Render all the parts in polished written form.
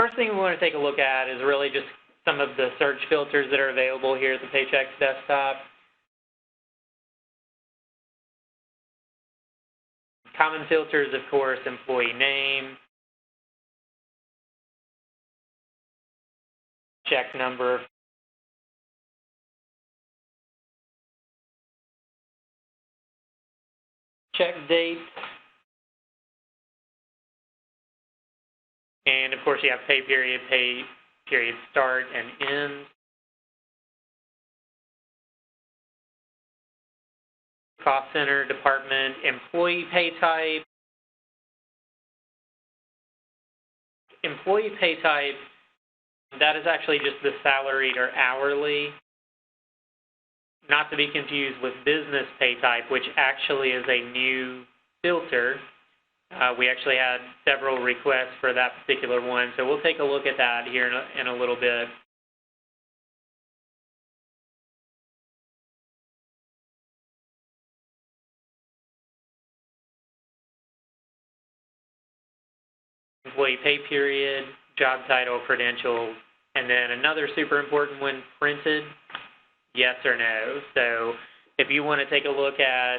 First thing we want to take a look at is really just some of the search filters that are available here at the Paychecks Desktop. Common filters, of course, employee name, check number, check date, and of course you have pay period start and end. Cost center, department, employee pay type. Employee pay type, that is actually just the salaried or hourly. Not to be confused with business pay type, which actually is a new filter. We actually had several requests for that particular one, so we'll take a look at that here in a little bit. Employee pay period, job title, credentials, and then another super important one, printed, yes or no. So if you want to take a look at,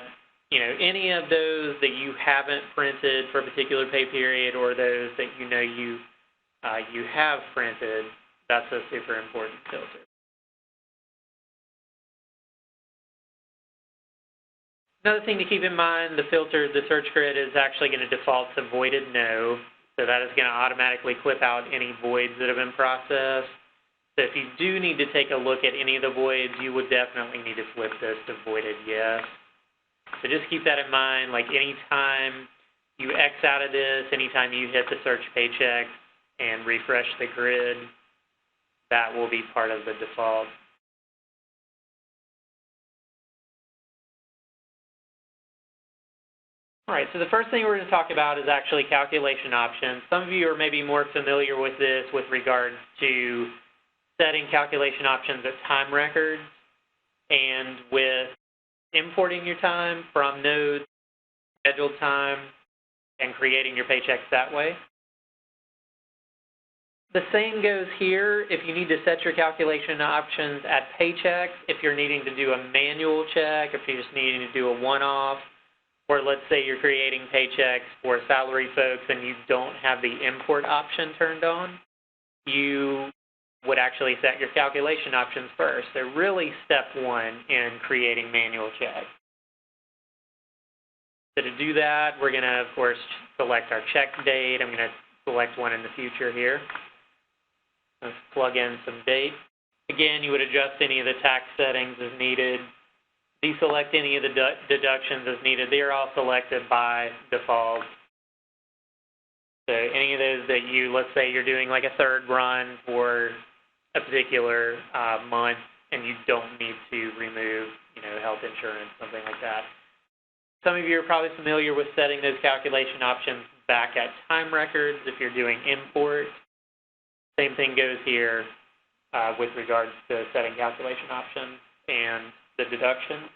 any of those that you haven't printed for a particular pay period, or those that you have printed, that's a super important filter. Another thing to keep in mind, the search grid is actually going to default to voided no. So that is going to automatically clip out any voids that have been processed. So if you do need to take a look at any of the voids, you would definitely need to flip this to voided yes. So just keep that in mind, like anytime you X out of this, anytime you hit the search Paychecks and refresh the grid, that will be part of the default. All right, so the first thing we're going to talk about is actually calculation options. Some of you are maybe more familiar with this with regards to setting calculation options at time records and with importing your time from nodes, scheduled time, and creating your paychecks that way. The same goes here if you need to set your calculation options at Paychecks, if you're needing to do a manual check, if you're just needing to do a one-off, or let's say you're creating paychecks for salary folks and you don't have the import option turned on, you would actually set your calculation options first. So really step one in creating manual checks. So to do that, we're going to, of course, select our check date. I'm going to select one in the future here. Let's plug in some dates. Again, you would adjust any of the tax settings as needed. Deselect any of the deductions as needed. They are all selected by default. So any of those that let's say you're doing like a third run for a particular month and you don't need to remove, health insurance, something like that. Some of you are probably familiar with setting those calculation options back at time records if you're doing import. Same thing goes here with regards to setting calculation options and the deduction.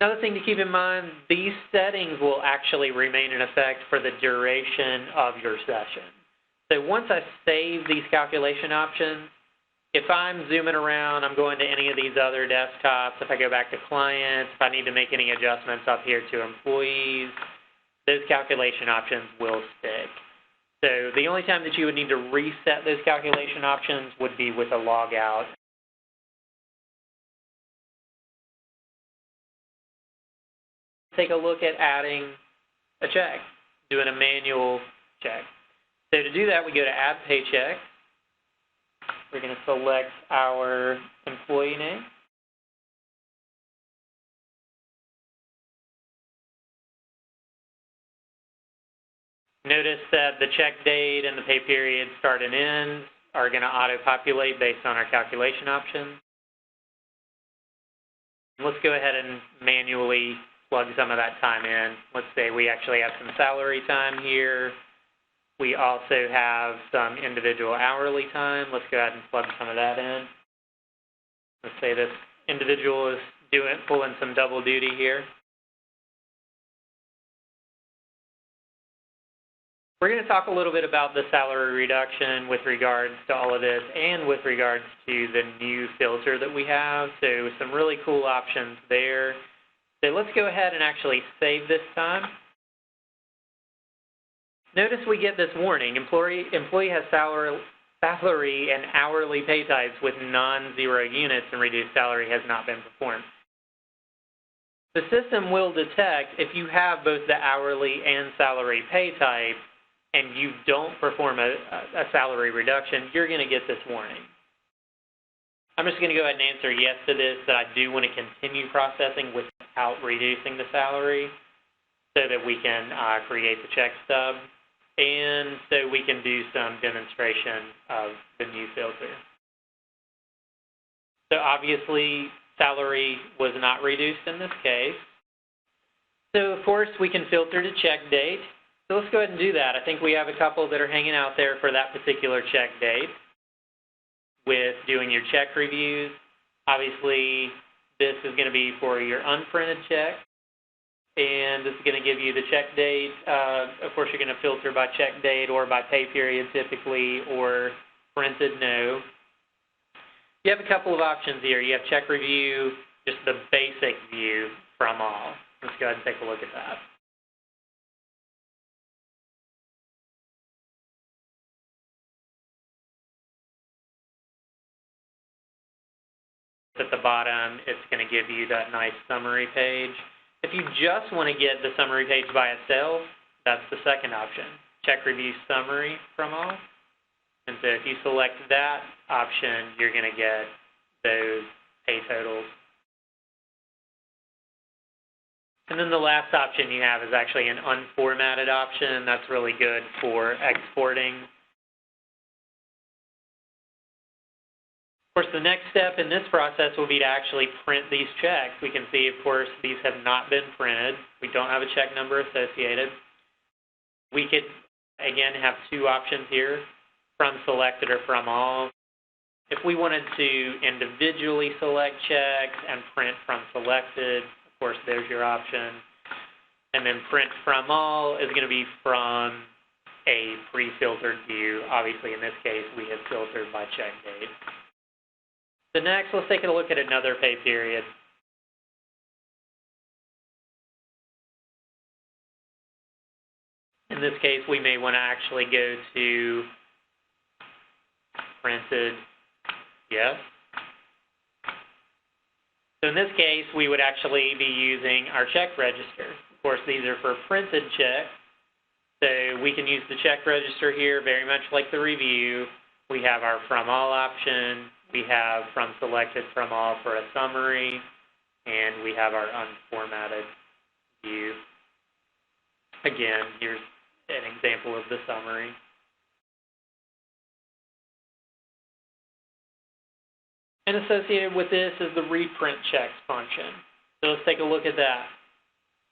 Another thing to keep in mind, these settings will actually remain in effect for the duration of your session. So once I save these calculation options, if I'm zooming around, I'm going to any of these other desktops, if I go back to clients, if I need to make any adjustments up here to employees, those calculation options will stick. So the only time that you would need to reset those calculation options would be with a log out. Take a look at adding a check, doing a manual check. So to do that, we go to Add Paycheck. We're going to select our employee name. Notice that the check date and the pay period start and end are going to auto-populate based on our calculation options. Let's go ahead and manually plug some of that time in. Let's say we actually have some salary time here. We also have some individual hourly time. Let's go ahead and plug some of that in. Let's say this individual is pulling some double duty here. We're going to talk a little bit about the salary reduction with regards to all of this and with regards to the new filter that we have. So some really cool options there. So let's go ahead and actually save this time. Notice we get this warning. Employee has salary and hourly pay types with non-zero units and reduced salary has not been performed. The system will detect if you have both the hourly and salary pay type and you don't perform a salary reduction, you're going to get this warning. I'm just going to go ahead and answer yes to this, that I do want to continue processing without reducing the salary so that we can create the check stub and so we can do some demonstration of the new filter. So obviously, salary was not reduced in this case. So of course, we can filter to check date. So let's go ahead and do that. I think we have a couple that are hanging out there for that particular check date with doing your check reviews. Obviously, this is going to be for your unprinted check, and this is going to give you the check date. Of course, you're going to filter by check date or by pay period typically, or printed no. You have a couple of options here. You have check review, just the basic view from all. Let's go ahead and take a look at that. At the bottom, it's going to give you that nice summary page. If you just want to get the summary page by itself, that's the second option. Check review summary from all. And so if you select that option, you're going to get those pay totals. And then the last option you have is actually an unformatted option. That's really good for exporting. Of course, the next step in this process will be to actually print these checks. We can see, of course, these have not been printed. We don't have a check number associated. We could, again, have two options here, from selected or from all. If we wanted to individually select checks and print from selected, of course, there's your option. And then print from all is going to be from a pre-filtered view. Obviously, in this case, we have filtered by check date. So next, let's take a look at another pay period. In this case, we may want to actually go to printed, yes. So in this case, we would actually be using our check register. Of course, these are for printed checks. So we can use the check register here, very much like the review. We have our from all option. We have from selected from all for a summary, and we have our unformatted view. Again, here's an example of the summary. And associated with this is the reprint checks function. So let's take a look at that.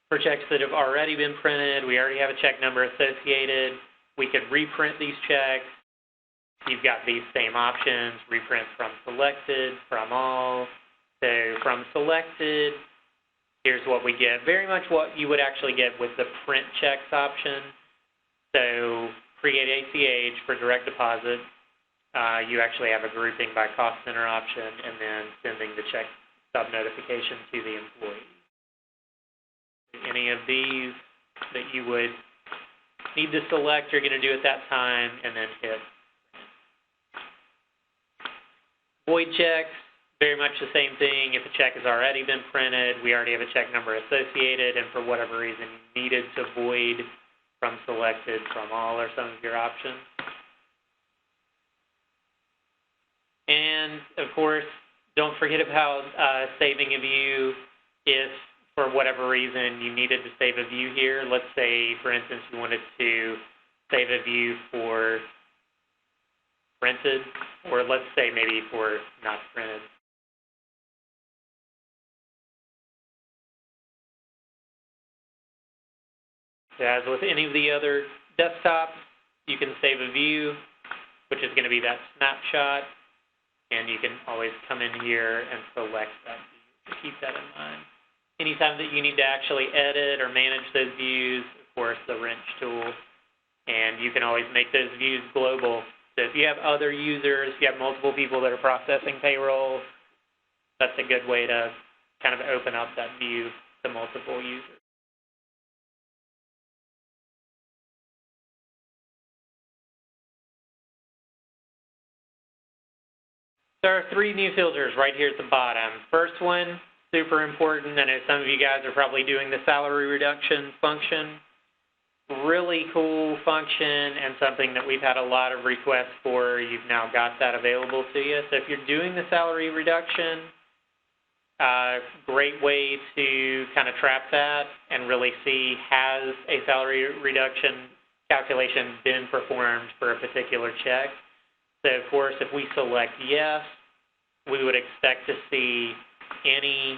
For checks that have already been printed, we already have a check number associated. We could reprint these checks. You've got these same options, reprint from selected, from all. So from selected, here's what we get. Very much what you would actually get with the print checks option. So create ACH for direct deposit. You actually have a grouping by cost center option and then sending the check stub notification to the employee. Any of these that you would need to select, you're going to do at that time and then hit. Void checks, very much the same thing. If a check has already been printed, we already have a check number associated, and for whatever reason you needed to void from selected, from all, or some of your options. And, of course, don't forget about saving a view if, for whatever reason, you needed to save a view here. Let's say, for instance, you wanted to save a view for printed, or let's say maybe for not printed. So as with any of the other desktops, you can save a view, which is going to be that snapshot, and you can always come in here and select that view. So keep that in mind. Anytime that you need to actually edit or manage those views, of course, the wrench tool And you can always make those views global. So if you have other users, if you have multiple people that are processing payroll, that's a good way to kind of open up that view to multiple users. There are 3 new filters right here at the bottom. First one, super important. I know some of you guys are probably doing the salary reduction function. Really cool function and something that we've had a lot of requests for. You've now got that available to you. So if you're doing the salary reduction, great way to kind of trap that and really see, has a salary reduction calculation been performed for a particular check. So of course, if we select yes, we would expect to see any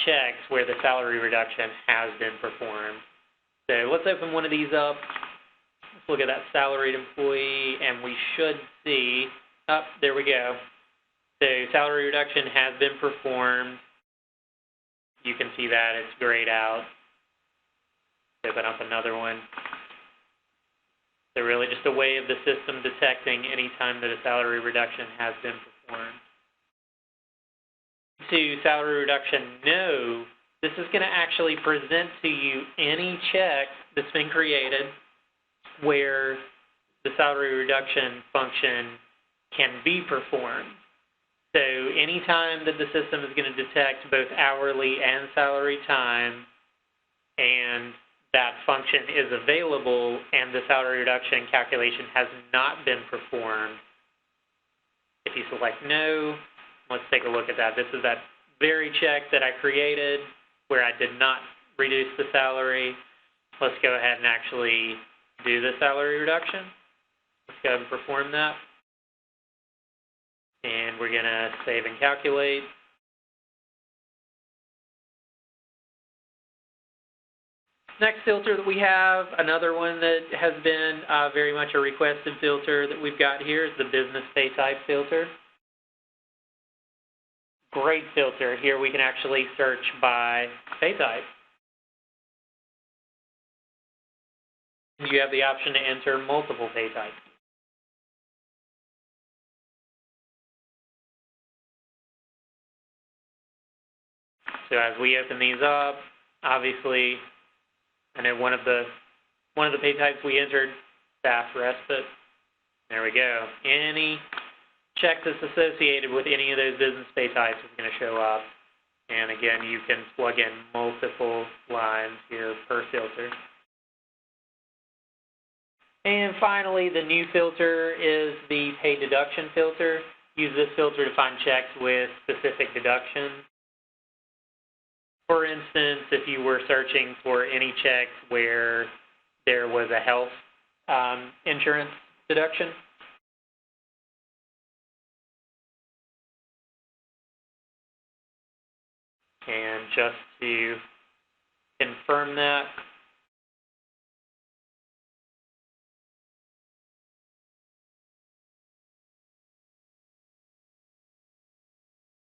checks where the salary reduction has been performed. So let's open one of these up. Let's look at that salaried employee, and we should see, there we go. So salary reduction has been performed. You can see that, it's grayed out. Open up another one. So really just a way of the system detecting any time that a salary reduction has been performed. To salary reduction no, this is going to actually present to you any check that's been created where the salary reduction function can be performed. So anytime that the system is going to detect both hourly and salary time, and that function is available and the salary reduction calculation has not been performed, if you select no, let's take a look at that. This is that very check that I created where I did not reduce the salary. Let's go ahead and actually do the salary reduction. Let's go ahead and perform that. And we're going to save and calculate. Next filter that we have, another one that has been very much a requested filter that we've got here, is the business pay type filter. Great filter. Here we can actually search by pay type. You have the option to enter multiple pay types. So as we open these up, obviously, I know one of the pay types we entered, staff respite. There we go. Any check that's associated with any of those business pay types is going to show up. And again, you can plug in multiple lines here per filter. And finally, the new filter is the pay deduction filter. Use this filter to find checks with specific deductions. For instance, if you were searching for any checks where there was a health insurance deduction, and just to confirm that,